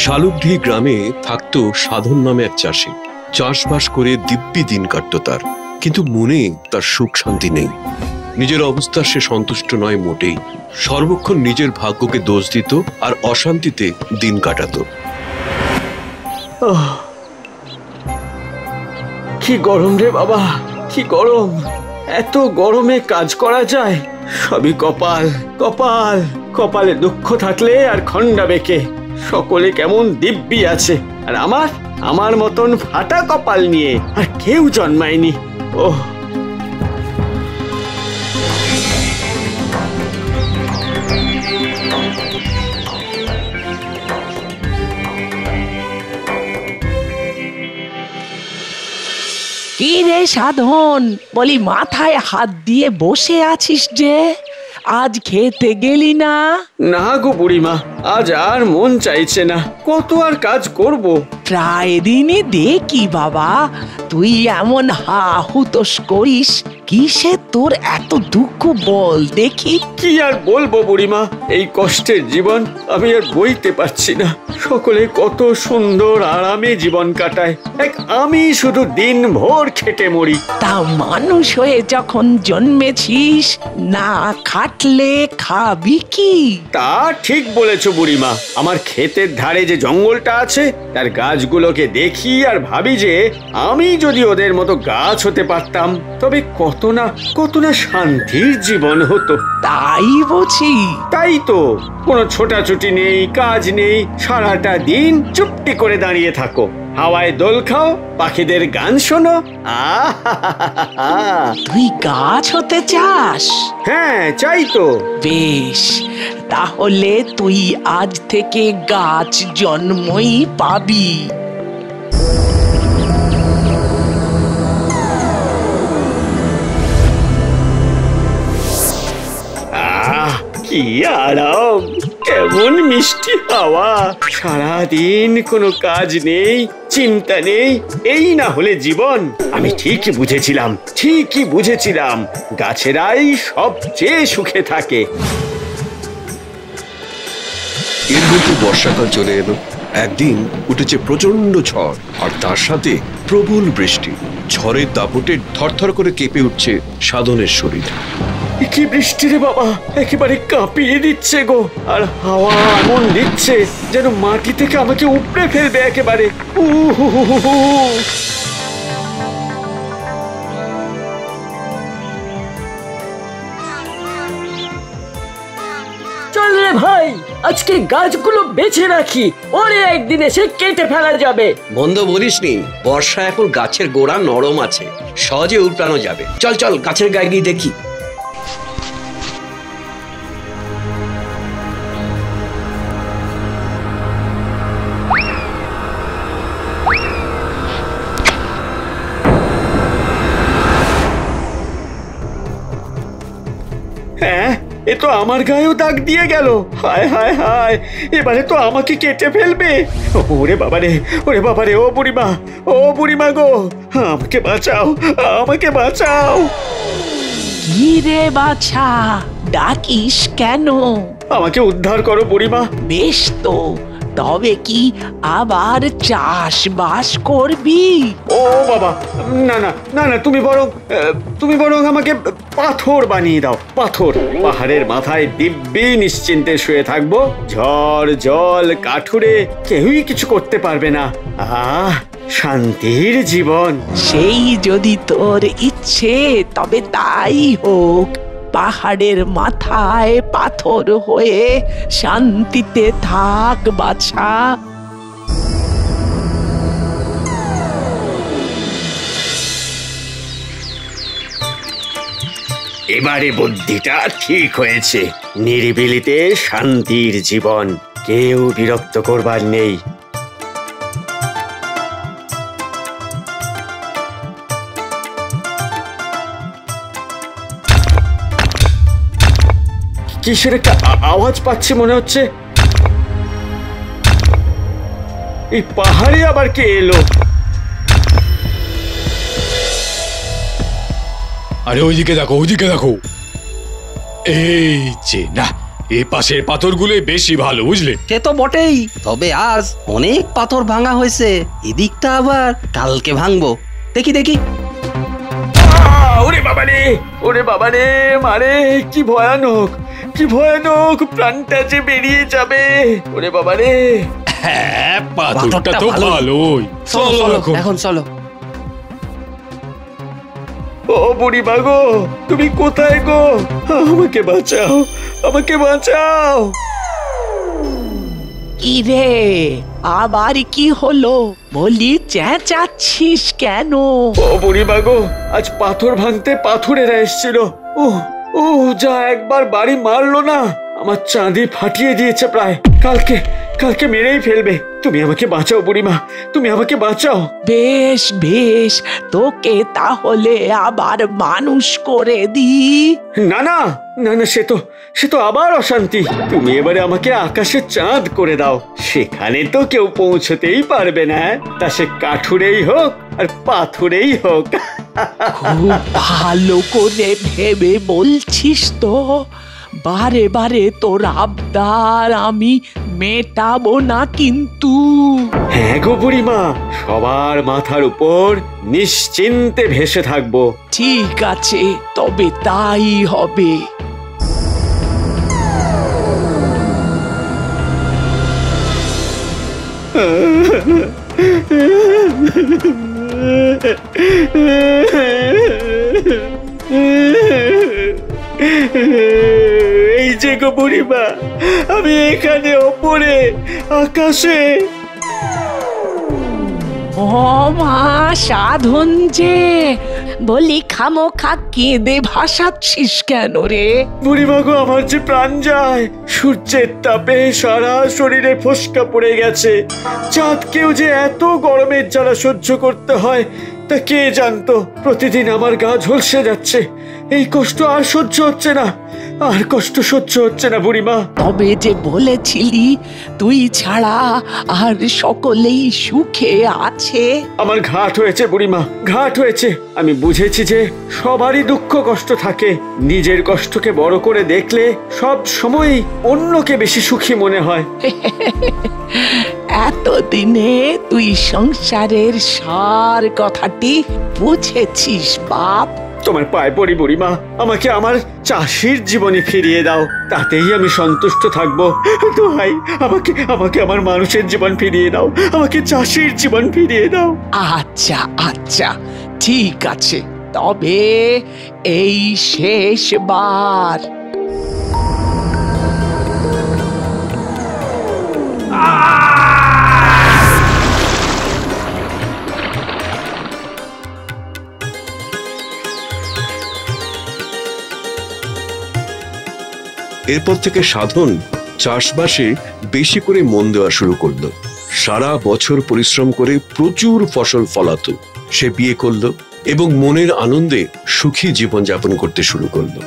শালুকডি গ্রামে থাকতো সাধন নামে এক চাষি। চাষবাস করে দিব্যি দিন কাটতো তার, কিন্তু মনে তার সুখ শান্তি নেই। নিজের অবস্থা সে সন্তুষ্ট নয় মোটেই। সর্বক্ষণ নিজের ভাগ্যকে দোষ দিত আর অশান্তিতে দিন কাটাতো। কি গরম রে বাবা, কি গরম! এত গরমে কাজ করা যায়? সবই কপাল, কপাল। কপালে দুঃখ থাকলে আর খন্ডা বেঁকে সকলে কেমন দিব্যি আছে, আর আমার মতন ফাটা কপাল নিয়ে আর কেউ জন্মায়নি। ওহ, কি রে সাধন, বলি মাথায় হাত দিয়ে বসে আছিস যে? আজ খেতে গেলি না? না গো বুড়িমা, আজ আর মন চাইছে না। কত আর কাজ করব? প্রায় দিনই দেখি বাবা, তুই এমন হা হুতোষ করিস। কিসে তোর এত দুঃখ বল দেখি? কি আর বলবো বুড়িমা, এই কষ্টের জীবন আমি আর বইতে পারছি না। সকলে কত সুন্দর আরামে জীবন কাটায়, এক আমি শুধু দিন ভোর খেটে মরি। তা মানুষ হয়ে যখন জন্মেছিস, না খাটলে খাবি কি? তা ঠিক বলেছো বুড়িমা। আমার ক্ষেতের ধারে যে জঙ্গলটা আছে, তার গাছগুলোকে দেখি আর ভাবি যে আমি যদি ওদের মতো গাছ হতে পারতাম, তবে কত না শান্তির জীবন হতো। তাই বুঝি? তাই তো, কোনো ছোটাছুটি নেই, কাজ নেই, সারাটা দিন চুপটি করে দাঁড়িয়ে থাকো, হাওয়ায় দোল খাও, পাখিদের গান শোনো। তুই গাছ হতে চাস? হ্যাঁ, চাই তো। বেশ, তাহলে তুই আজ থেকে গাছ জন্মই পাবি। কি আরাম, কেমন মিষ্টি হাওয়া! সারাদিন কোনো কাজ নেই, চিন্তা নেই, এই না হলে জীবন। আমি ঠিকই বুঝেছিলাম গাছেরাই সবচেয়ে সুখে থাকে। এর মধ্যে বর্ষাকাল চলে এলো। একদিন উঠেছে প্রচন্ড ঝড়, আর তার সাথে প্রবল বৃষ্টি। ঝড়ের দাপটে থরথর করে কেঁপে উঠছে সাধনের শরীর। কি বৃষ্টি রে বাবা, একেবারে কাঁপিয়ে দিচ্ছে গো। আর হাওয়া এমন দিচ্ছে যেন মাটি থেকে আমাকে উপড়ে ফেলবে একেবারে। চল রে ভাই, আজকে গাছগুলো বেছে রাখি, ওরে একদিন এসে কেটে ফেলা যাবে। বন্ধ বলিসনি, বর্ষা এখন গাছের গোড়া নরম আছে, সহজে উপড়ানো যাবে। চল চল, গাছের গায়ে গিয়ে দেখি। হ্যাঁ, এ তো আমার গায়েও দাগ দিয়ে গেল। হায় হায় হায়, এবারে তো আমাকে কেটে ফেলবে। ওরে বাবারে, ও বুড়িমা গো, আমাকে বাঁচাও। কি রে বাছা, ডাকিস কেন? আমাকে উদ্ধার করো বুড়িমা। বেশ তো, তবে কি আবার চাষবাস করবি? ও বাবা, না, তুমি বরং আমাকে পাথর বানিয়ে দাও। পাথর, পাহাড়ের মাথায় দিব্যি নিশ্চিন্তে শুয়ে থাকবো। ঝড় জল কাঠুরে কেউই কিছু করতে পারবে না। শান্তির জীবন। সেই যদি তোর ইচ্ছে, তবে তাই হোক। পাহাড়ের মাথায় পাথর হয়ে শান্তিতে থাক বাছা। এবারে বুদ্ধিটা ঠিক হয়েছে। নিরিবিলিতে শান্তির জীবন, কেউ বিরক্ত করবার নেই। কিসের একটা আওয়াজ পাচ্ছি মনে হচ্ছে। এই পাহাড়ে আবার কে এলো? আরে ওইদিকে দেখো, এই যে, না এ পাশের পাথরগুলোই বেশি ভালো, বুঝলে? সে তো বটেই, তবে আজ অনেক পাথর ভাঙা হয়েছে, এদিকটা আবার কালকে ভাঙবো। দেখি দেখি। ওরে বাবারে, ওরে বাবারে, মারে কি ভয়ানক, কি ভয়ানক, প্রাণটা যে বেরিয়ে যাবে। ওরে বাবারে। হ্যাঁ, পাথরটা তো ভালোই। ভালোই। চলো চলো চলো এখন। এখন চলো। ও বুড়িমা গো, তুমি কোথায় গো? আমাকে বাঁচাও, আমাকে বাঁচাও। কি রে, আবার কি হলো? বলি চেঁচাচ্ছিস কেন? ও বুড়িমা গো, আজ পাথর ভাঙতে পাথরেরা এসেছিল। ও ও যা একবার বাড়ি মারলো না, আমার চাঁদি ফাটিয়ে দিয়েছে প্রায়। কালকে কালকে মেরেই ফেলবে। তুমি আমাকে বাঁচাও বুড়িমা, তুমি আমাকে বাঁচাও। বেশ বেশ, তোকে তাহলে আবার মানুষ করে দি। না না না না, সে তো আবার অশান্তি। তুমি এবারে আমাকে আকাশে চাঁদ করে দাও, সেখানে তো কেউ পৌঁছতেই পারবে না, তা সে কাঠুরেই হোক আর পাথরেই হোক। খুব ভালো করে ভেবে বলছিস তো। বারে বারে তোর আবদার আমি মেটাবো না কিন্তু। হ্যাঁ গো বুড়িমা, সবার মাথার উপর নিশ্চিন্তে ভেসে থাকবো। ঠিক আছে, তবে তাই হবে। এই যে গো বুড়িমা, আমি এখানে ওপরে আকাশে। ও মা সাধন যে, বলি খামোখা কেঁদে ভাসাচ্ছিস কেন রে? বুড়িমা গো, আমার যে প্রাণ যায়। সূর্যের তাপে সারা শরীরে ফোস্কা পড়ে গেছে। চাঁদকেও যে এত গরমের জ্বালা সহ্য করতে হয় তা কে জানতো। প্রতিদিন আমার গা ঝলসে যাচ্ছে। এই কষ্ট আর সহ্য হচ্ছে না, আর কষ্ট সহ্য হচ্ছে না বুড়িমা। তবে যে বলেছিলি তুই ছাড়া আর সকলেই সুখে আছে। আমার ঘাট হয়েছে বুড়িমা, ঘাট হয়েছে। আমি বুঝেছি যে সবারই দুঃখ কষ্ট থাকে। নিজের কষ্টকে বড় করে দেখলে সব সময় অন্যকে বেশি সুখী মনে হয়। এতদিনে তুই সংসারের সার কথাটি বুঝেছিস বাপ। তোমার পায়ে পড়ি বুড়িমা, আমাকে আমার চাষির জীবনে ফিরিয়ে দাও, তাতেই আমি সন্তুষ্ট থাকবো। দোহাই, আমাকে আমাকে আমার মানুষের জীবন ফিরিয়ে দাও, আমাকে চাষির জীবন ফিরিয়ে দাও। আচ্ছা আচ্ছা, ঠিক আছে, তবে এই শেষবার। এরপর থেকে সাধন চাষবাসে বেশি করে মন দেওয়া শুরু করলো। সারা বছর পরিশ্রম করে প্রচুর ফসল ফলাতো। সে বিয়ে করলো এবং মনের আনন্দে সুখী জীবন যাপন করতে শুরু করলো।